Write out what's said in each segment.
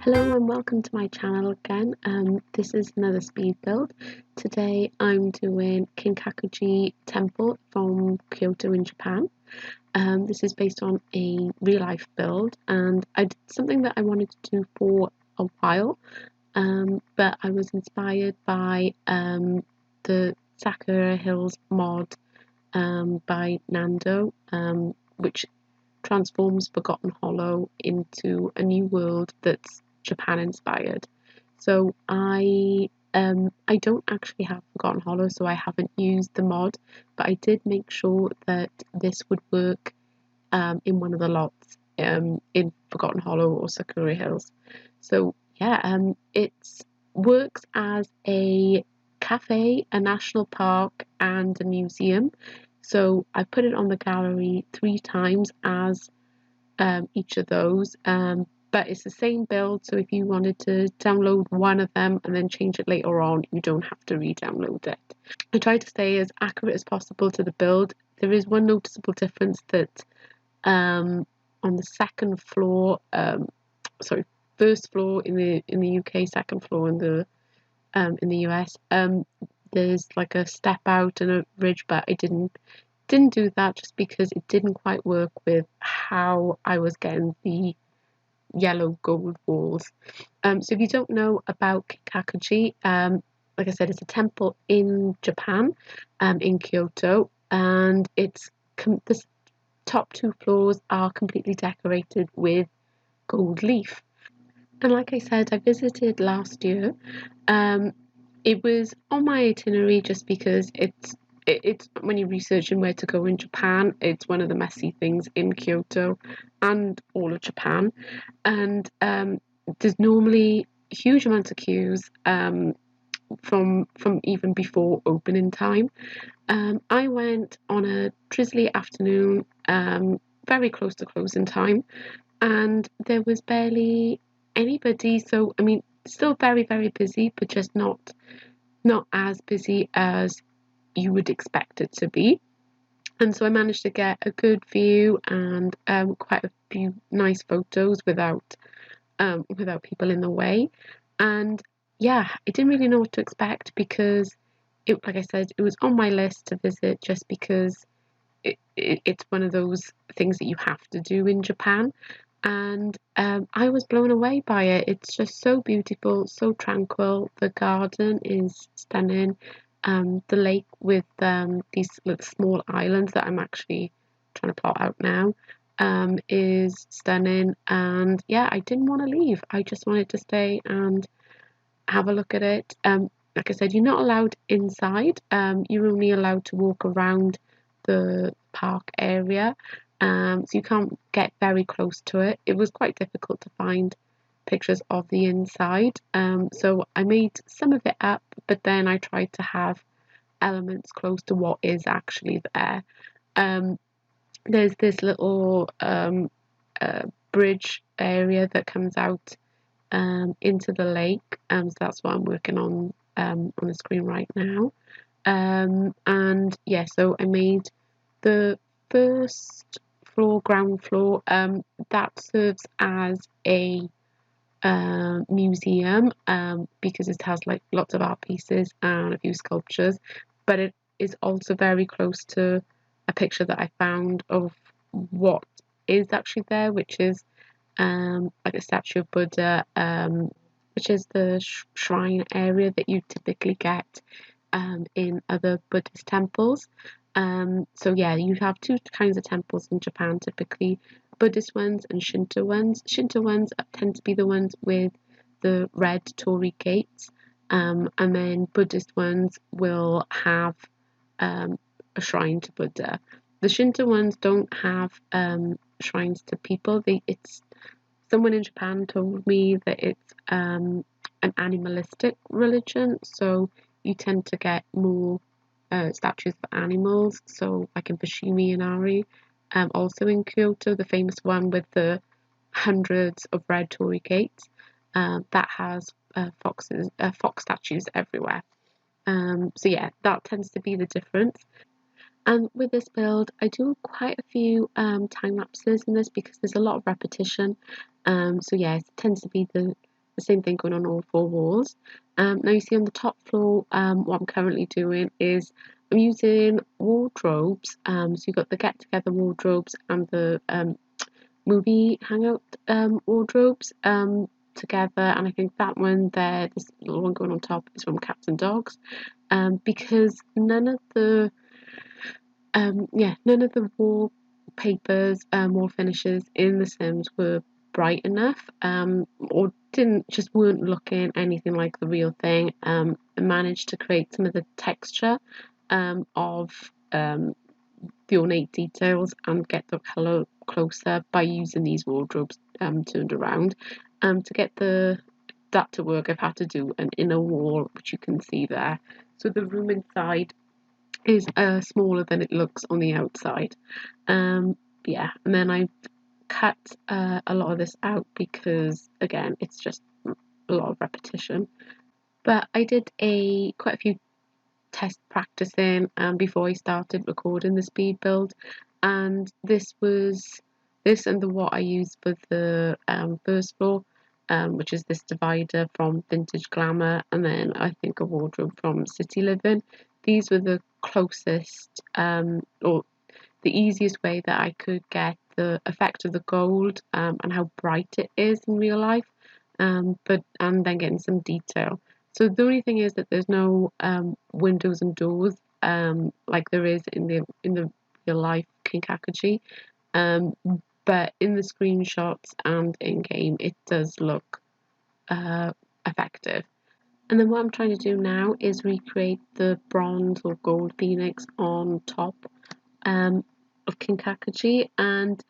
Hello and welcome to my channel again. This is another speed build. Today I'm doing Kinkaku-Ji temple from Kyoto in Japan. This is based on a real life build, and I did something that I wanted to do for a while, but I was inspired by the Sakura Hills mod by Nando, which transforms Forgotten Hollow into a new world that's Japan inspired. So I don't actually have Forgotten Hollow, so I haven't used the mod, but I did make sure that this would work in one of the lots in Forgotten Hollow or Sakura Hills. So yeah, it works as a cafe, a national park, and a museum. So I put it on the gallery 3 times as each of those, but it's the same build, so if you wanted to download one of them and then change it later on, you don't have to re-download it. I try to stay as accurate as possible to the build. There is one noticeable difference that on the second floor, first floor in the UK, second floor in the US, there's like a step out and a ridge, but I didn't do that just because it didn't quite work with how I was getting the yellow gold walls. So if you don't know about Kinkaku-Ji, like I said, it's a temple in Japan, in Kyoto, and the top 2 floors are completely decorated with gold leaf. And like I said, I visited last year. It was on my itinerary just because it's when you're researching where to go in Japan, it's one of the messy things in Kyoto and all of Japan. And there's normally huge amounts of queues from even before opening time. I went on a drizzly afternoon, very close to closing time, and there was barely anybody. So I mean, still very, very busy, but just not as busy as you would expect it to be. And so I managed to get a good view and quite a few nice photos without people in the way. And yeah, I didn't really know what to expect because like I said, it was on my list to visit just because it's one of those things that you have to do in Japan. And I was blown away by it. It's just so beautiful, so tranquil. The garden is stunning. The lake with these little small islands that I'm actually trying to plot out now is stunning. And yeah, I didn't want to leave. I just wanted to stay and have a look at it. Like I said, you're not allowed inside. You're only allowed to walk around the park area. So you can't get very close to it. It was quite difficult to find pictures of the inside. So I made some of it up, but then I tried to have elements close to what is actually there. There's this little bridge area that comes out into the lake. So that's what I'm working on the screen right now. And yeah, so I made the first floor, ground floor, that serves as a museum because it has like lots of art pieces and a few sculptures, but it is also very close to a picture that I found of what is actually there, which is like a statue of Buddha, which is the shrine area that you typically get in other Buddhist temples. So yeah, you have 2 kinds of temples in Japan, typically Buddhist ones and Shinto ones. Shinto ones tend to be the ones with the red torii gates, and then Buddhist ones will have a shrine to Buddha. The Shinto ones don't have shrines to people. Someone in Japan told me that it's an animalistic religion, so you tend to get more statues of animals. So like in Fushimi Inari, also in Kyoto, the famous one with the hundreds of red torii gates, that has fox statues everywhere. So yeah, that tends to be the difference. And with this build, I do quite a few time lapses in this because there's a lot of repetition. So yeah, it tends to be the the same thing going on all four walls. Now you see on the top floor, what I'm currently doing is I'm using wardrobes. So you've got the get together wardrobes and the movie hangout wardrobes together, and I think that one there, this little one going on top, is from Cats and Dogs, because none of the wallpapers, wall finishes in The Sims were bright enough, or weren't looking anything like the real thing. I managed to create some of the texture of the ornate details and get the colour closer by using these wardrobes turned around. To get that to work, I've had to do an inner wall, which you can see there. So the room inside is smaller than it looks on the outside. Yeah, and then I cut a lot of this out because, again, it's just a lot of repetition. But I did quite a few test practicing before I started recording the speed build, and this and the what I used for the first floor, which is this divider from Vintage Glamour, and then I think a wardrobe from City Living. These were the closest or the easiest way that I could get the effect of the gold and how bright it is in real life, and then getting some detail. So the only thing is that there's no windows and doors like there is in the real life Kinkaku-Ji, but in the screenshots and in game it does look effective. And then what I'm trying to do now is recreate the bronze or gold phoenix on top of Kinkaku-Ji, and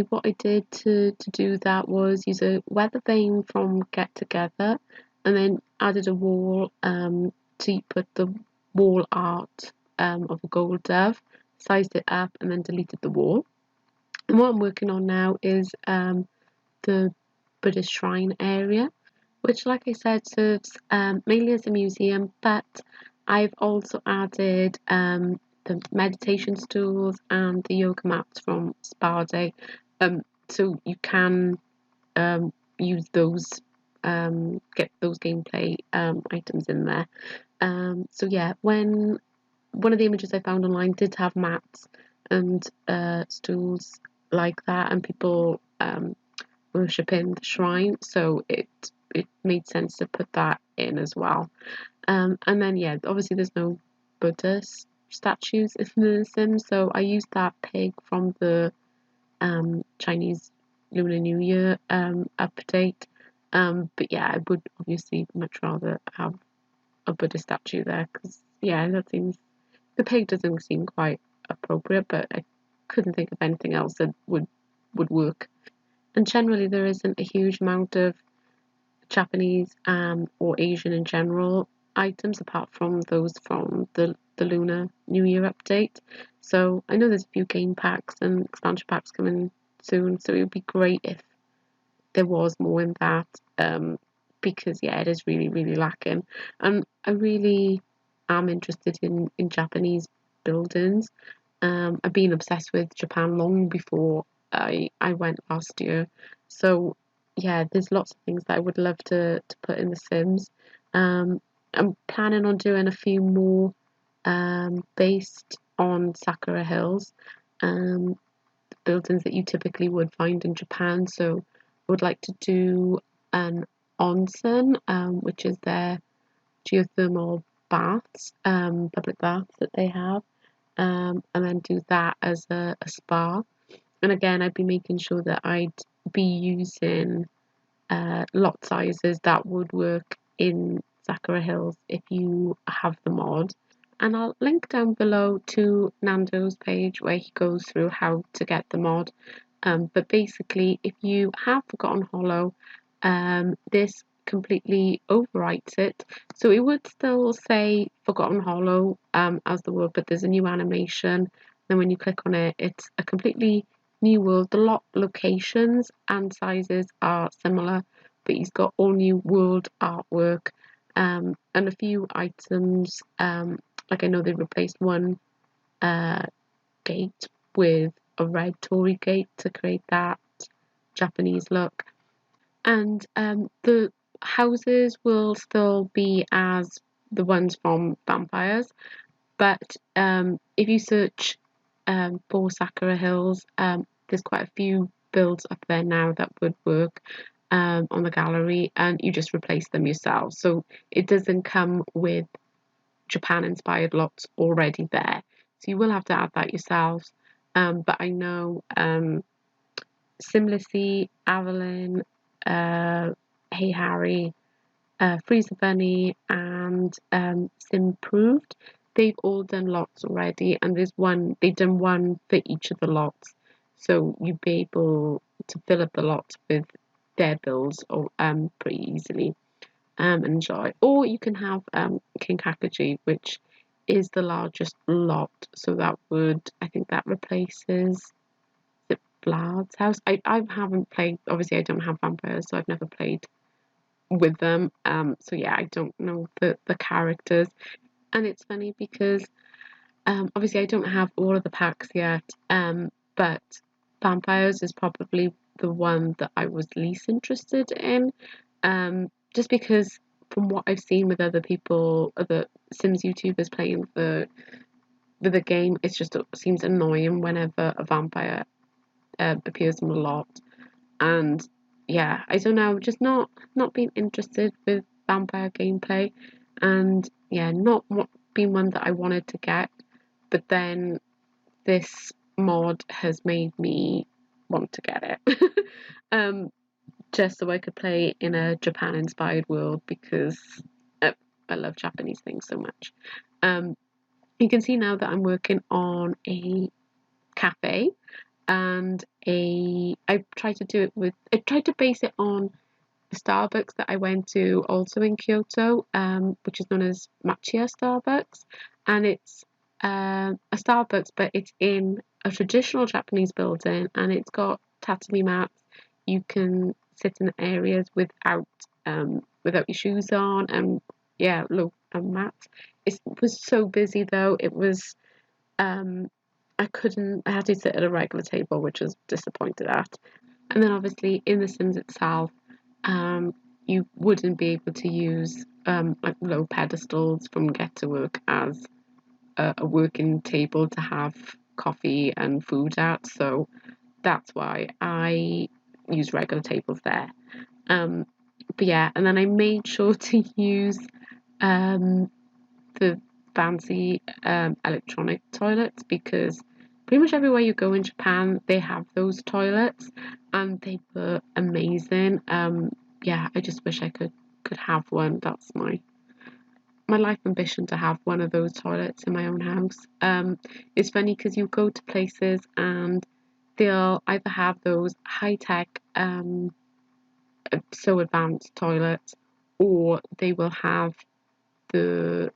what I did to do that was use a weather vane from Get Together, and then added a wall to put the wall art of a gold dove, sized it up, and then deleted the wall. And what I'm working on now is the Buddhist shrine area, which, like I said, serves mainly as a museum, but I've also added the meditation stools and the yoga mats from Spa Day, so you can use those, get those gameplay items in there. So yeah, when one of the images I found online did have mats and stools like that, and people worshipping the shrine, so it made sense to put that in as well. And then yeah, obviously there's no Buddha statues in the Sims, so I used that pig from the Chinese Lunar New Year update. But yeah, I would obviously much rather have a Buddha statue there, because yeah, the pig doesn't seem quite appropriate, but I couldn't think of anything else that would work. And generally there isn't a huge amount of Japanese or Asian in general items apart from those from the Lunar New Year update. So I know there's a few game packs and expansion packs coming soon, so it would be great if there was more in that, because yeah, it is really, really lacking. And I really am interested in Japanese buildings. I've been obsessed with Japan long before I went last year. So yeah, there's lots of things that I would love to put in The Sims. I'm planning on doing a few more based on Sakura Hills, buildings that you typically would find in Japan. So I would like to do an onsen, which is their geothermal baths, public baths that they have, and then do that as a spa. And again, I'd be making sure that I'd be using lot sizes that would work in Sakura Hills if you have the mod. And I'll link down below to Nando's page where he goes through how to get the mod. But basically, if you have Forgotten Hollow, this completely overwrites it. So it would still say Forgotten Hollow as the word, but there's a new animation. Then when you click on it, it's a completely new world. The locations and sizes are similar, but he's got all new world artwork, and a few items. Like I know they replaced one gate with a red torii gate to create that Japanese look. And the houses will still be as the ones from Vampires, but if you search for Sakura Hills, there's quite a few builds up there now that would work on the gallery, and you just replace them yourself. So it doesn't come with Japan inspired lots already there. So you will have to add that yourselves. But I know Simlicy, Avalon, Hey Harry, Freezer Bunny, and Simproved. They've all done lots already, and they've done one for each of the lots. So you'd be able to fill up the lots with their builds or pretty easily and enjoy. Or you can have Kinkaku-Ji, which is the largest lot. So I think that replaces the Vlad's house. I haven't played, obviously I don't have vampires, so I've never played with them. So yeah, I don't know the characters. And it's funny because obviously I don't have all of the packs yet, but vampires is probably the one that I was least interested in, just because from what I've seen with other people, other Sims YouTubers playing the game, it seems annoying whenever a vampire appears in a lot. And yeah, I don't know, just not being interested with vampire gameplay, and yeah, not being one that I wanted to get, but then this mod has made me want to get it. Just so I could play in a Japan inspired world, because I love Japanese things so much. You can see now that I'm working on a cafe, and I tried to base it on the Starbucks that I went to also in Kyoto, which is known as Matcha Starbucks, and it's a Starbucks, but it's in a traditional Japanese building, and it's got tatami mats. You can sit in areas without your shoes on, and yeah, low mats. It was so busy though. It was I had to sit at a regular table, which I was disappointed at. And then obviously in The Sims itself, you wouldn't be able to use like low pedestals from Get to Work as a working table to have coffee and food at. So that's why I use regular tables there. But yeah, and then I made sure to use the fancy electronic toilets, because pretty much everywhere you go in Japan they have those toilets, and they were amazing. Yeah, I just wish I could have one. That's my life ambition, to have one of those toilets in my own house. It's funny because you go to places and they'll either have those high-tech so advanced toilets, or they will have the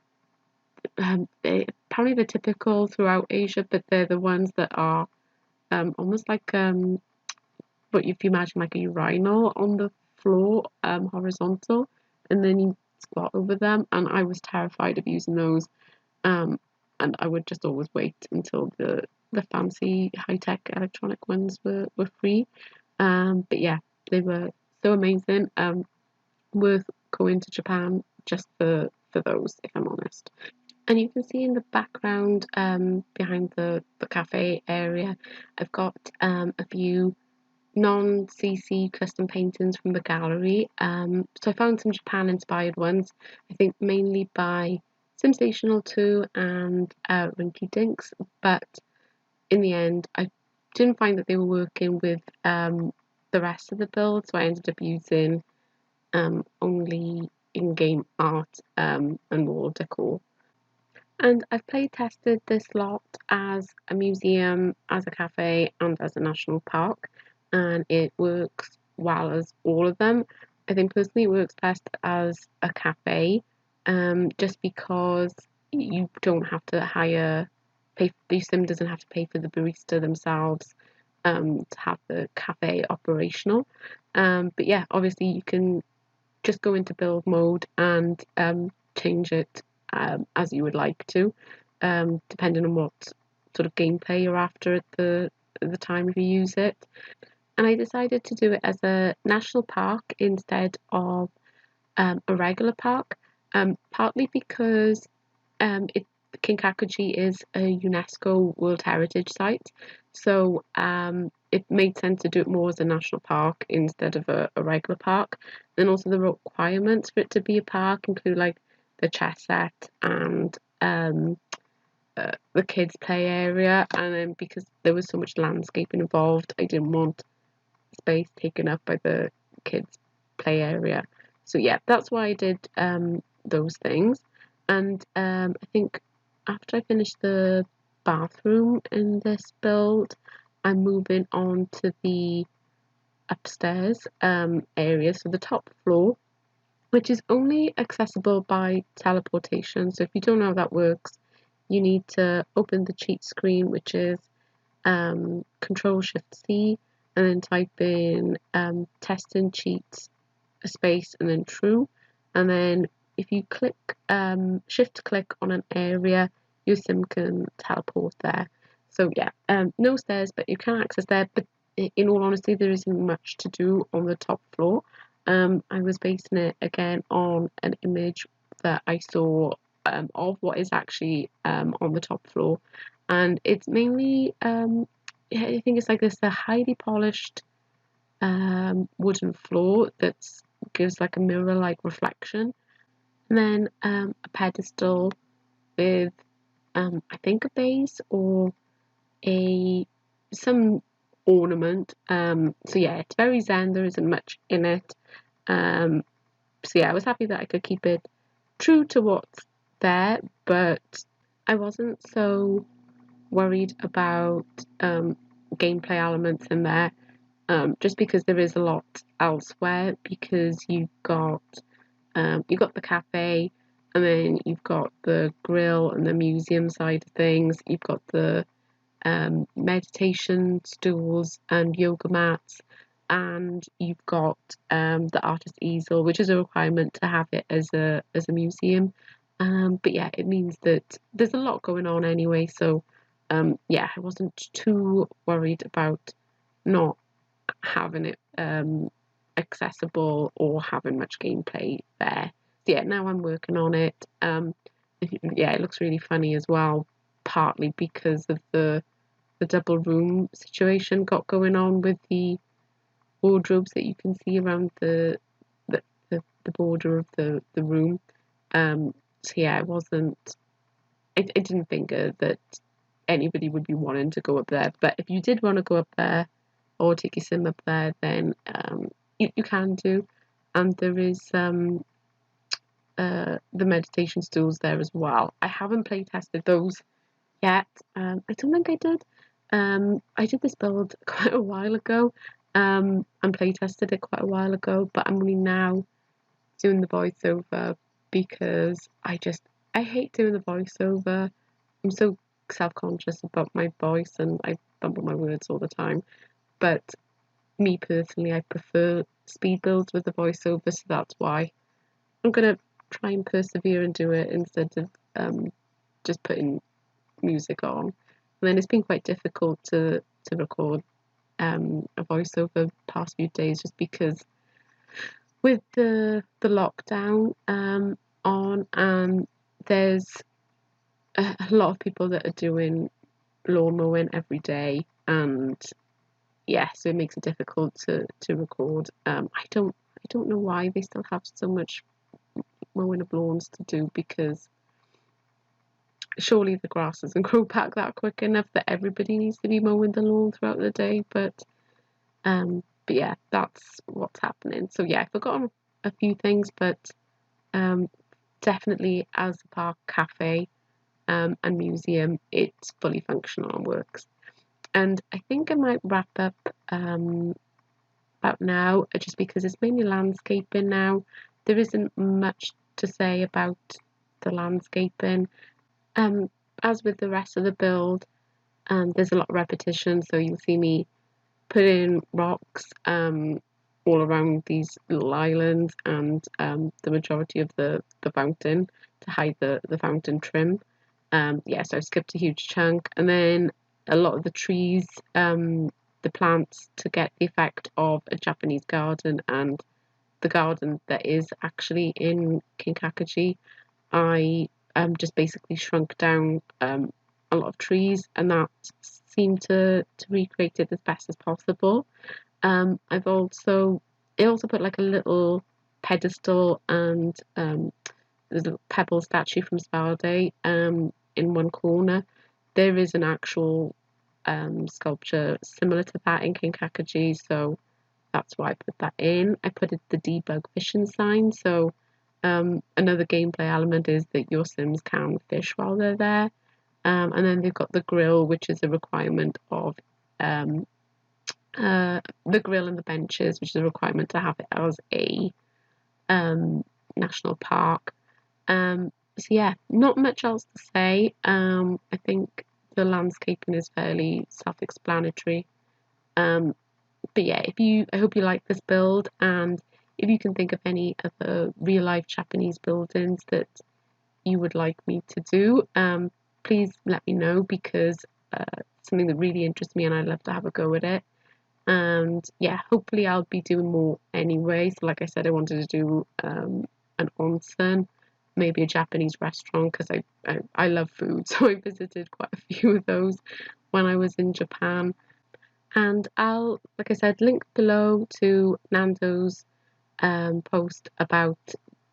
apparently they're typical throughout Asia, but they're the ones that are almost like what if you imagine like a urinal on the floor, horizontal, and then you squat over them. And I was terrified of using those, and I would just always wait until the fancy high tech electronic ones were free. But yeah, they were so amazing. Worth going to Japan just for those, if I'm honest. And you can see in the background, behind the cafe area, I've got a few non-CC custom paintings from the gallery. So I found some Japan-inspired ones, I think mainly by Sensational 2 and Rinky Dinks, but in the end, I didn't find that they were working with the rest of the build, so I ended up using only in-game art and wall decor. And I've play tested this lot as a museum, as a cafe, and as a national park, and it works well as all of them. I think personally it works best as a cafe, just because you don't have to the sim doesn't have to pay for the barista themselves to have the cafe operational. But yeah, obviously you can just go into build mode and change it as you would like to, depending on what sort of gameplay you're after at the time you use it. And I decided to do it as a national park instead of a regular park, partly because Kinkaku-Ji is a UNESCO World Heritage Site, so it made sense to do it more as a national park instead of a regular park. And also the requirements for it to be a park include like the chess set and the kids' play area, and then because there was so much landscaping involved, I didn't want space taken up by the kids' play area. So yeah, that's why I did those things. And I think after I finish the bathroom in this build, I'm moving on to the upstairs area, so the top floor, which is only accessible by teleportation. So if you don't know how that works, you need to open the cheat screen, which is Control Shift C, and then type in testing cheats, a space, and then true. And then if you click shift click on an area, your sim can teleport there. So yeah, no stairs, but you can access there. But in all honesty, there isn't much to do on the top floor. I was basing it again on an image that I saw of what is actually on the top floor, and it's mainly I think it's like this a highly polished wooden floor that gives like a mirror-like reflection, and then a pedestal with I think a base or a some ornament. So yeah, it's very zen. There isn't much in it. So yeah, I was happy that I could keep it true to what's there, but I wasn't so worried about gameplay elements in there, just because there is a lot elsewhere. Because you've got the cafe, and then you've got the grill and the museum side of things. You've got the meditation stools and yoga mats, and you've got the artist easel, which is a requirement to have it as a museum. But yeah, it means that there's a lot going on anyway. So yeah, I wasn't too worried about not having it accessible or having much gameplay there. So yeah, now I'm working on it. Yeah, it looks really funny as well, partly because of the double room situation got going on with the wardrobes that you can see around the border of the room. So yeah, I didn't think that anybody would be wanting to go up there. But if you did want to go up there or take your sim up there, then you can do. And there is the meditation stools there as well. I haven't play tested those yet. I don't think I did. I did this build quite a while ago, and play tested it quite a while ago, but I'm only now doing the voiceover because I hate doing the voiceover. I'm so self-conscious about my voice and I bumble my words all the time. But me personally, I prefer speed builds with the voiceover, so that's why I'm gonna try and persevere and do it instead of just putting music on. And then it's been quite difficult to record a voiceover past few days, just because with the lockdown on, and there's a lot of people that are doing lawn mowing every day, and yeah, so it makes it difficult to record. I don't know why they still have so much mowing of lawns to do, because surely the grass doesn't grow back that quick enough that everybody needs to be mowing the lawn throughout the day. But yeah, that's what's happening. So yeah, I've forgotten a few things, but definitely as a park, cafe, and museum, it's fully functional and works. And I think I might wrap up about now, just because it's mainly landscaping now. There isn't much to say about the landscaping. As with the rest of the build, there's a lot of repetition, so you'll see me put in rocks all around these little islands, and the majority of the fountain to hide the fountain trim. Yeah, so I skipped a huge chunk, and then a lot of the trees, the plants, to get the effect of a Japanese garden and the garden that is actually in Kinkaku-Ji. I just basically shrunk down a lot of trees, and that seemed to recreate it as best as possible. I've also put like a little pedestal and there's a little pebble statue from Spalday in one corner. There is an actual sculpture similar to that in Kinkaku-Ji, so that's why I put that in. I put the debug fishing sign, so another gameplay element is that your Sims can fish while they're there. And then they've got the grill, which is a requirement of the grill and the benches, which is a requirement to have it as a national park. So yeah, not much else to say. I think the landscaping is fairly self-explanatory. But yeah, I hope you like this build, and if you can think of any other real-life Japanese buildings that you would like me to do, please let me know, because it's something that really interests me and I'd love to have a go at it. And yeah, hopefully I'll be doing more anyway. So like I said, I wanted to do an onsen, maybe a Japanese restaurant, because I love food, so I visited quite a few of those when I was in Japan. And I'll, like I said, link below to Nando's post about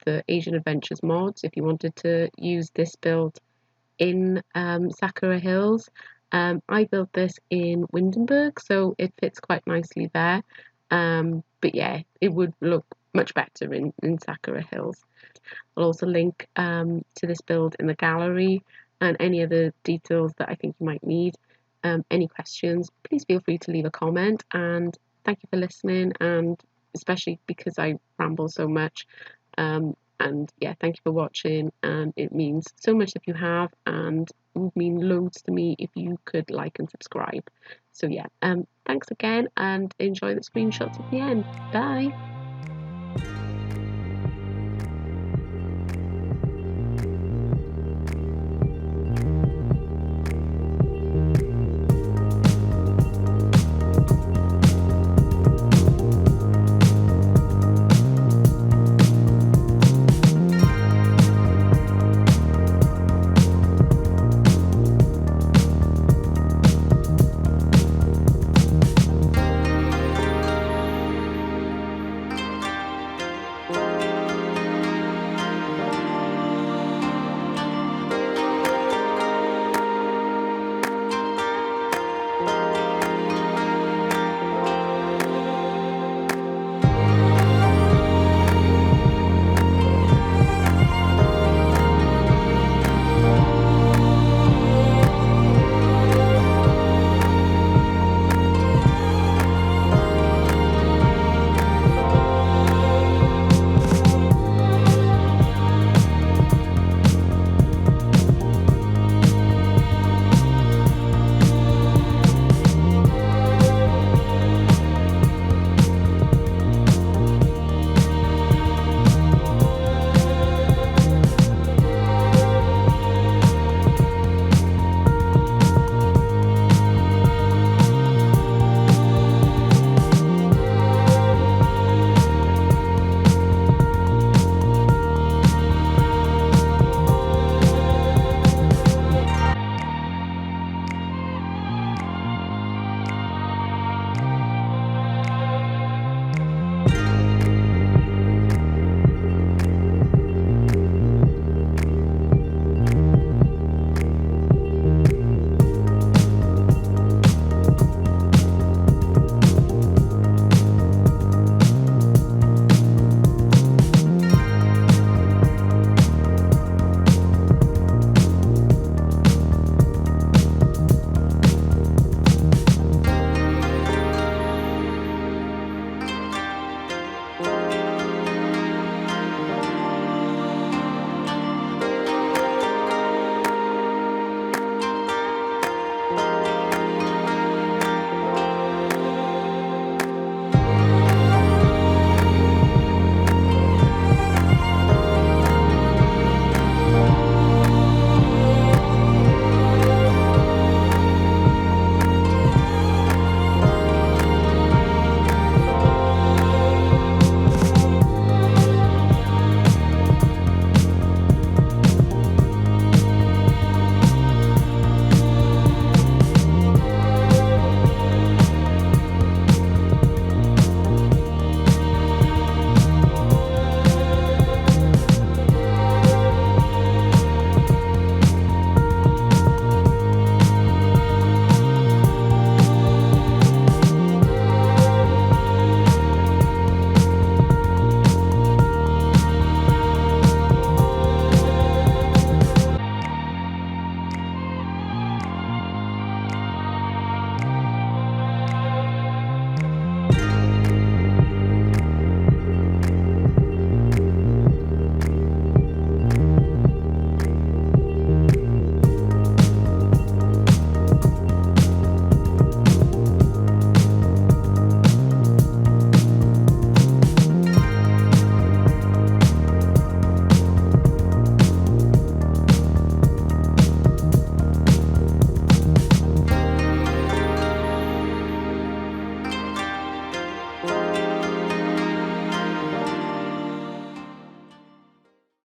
the Asian Adventures mods if you wanted to use this build in Sakura Hills. I built this in Windenburg, so it fits quite nicely there. But yeah, it would look much better in Sakura Hills. I'll also link to this build in the gallery, and any other details that I think you might need. Any questions, please feel free to leave a comment, and thank you for listening, and especially because I ramble so much. And yeah, thank you for watching, and it means so much if you have, and it would mean loads to me if you could like and subscribe. So yeah, thanks again, and enjoy the screenshots at the end. Bye.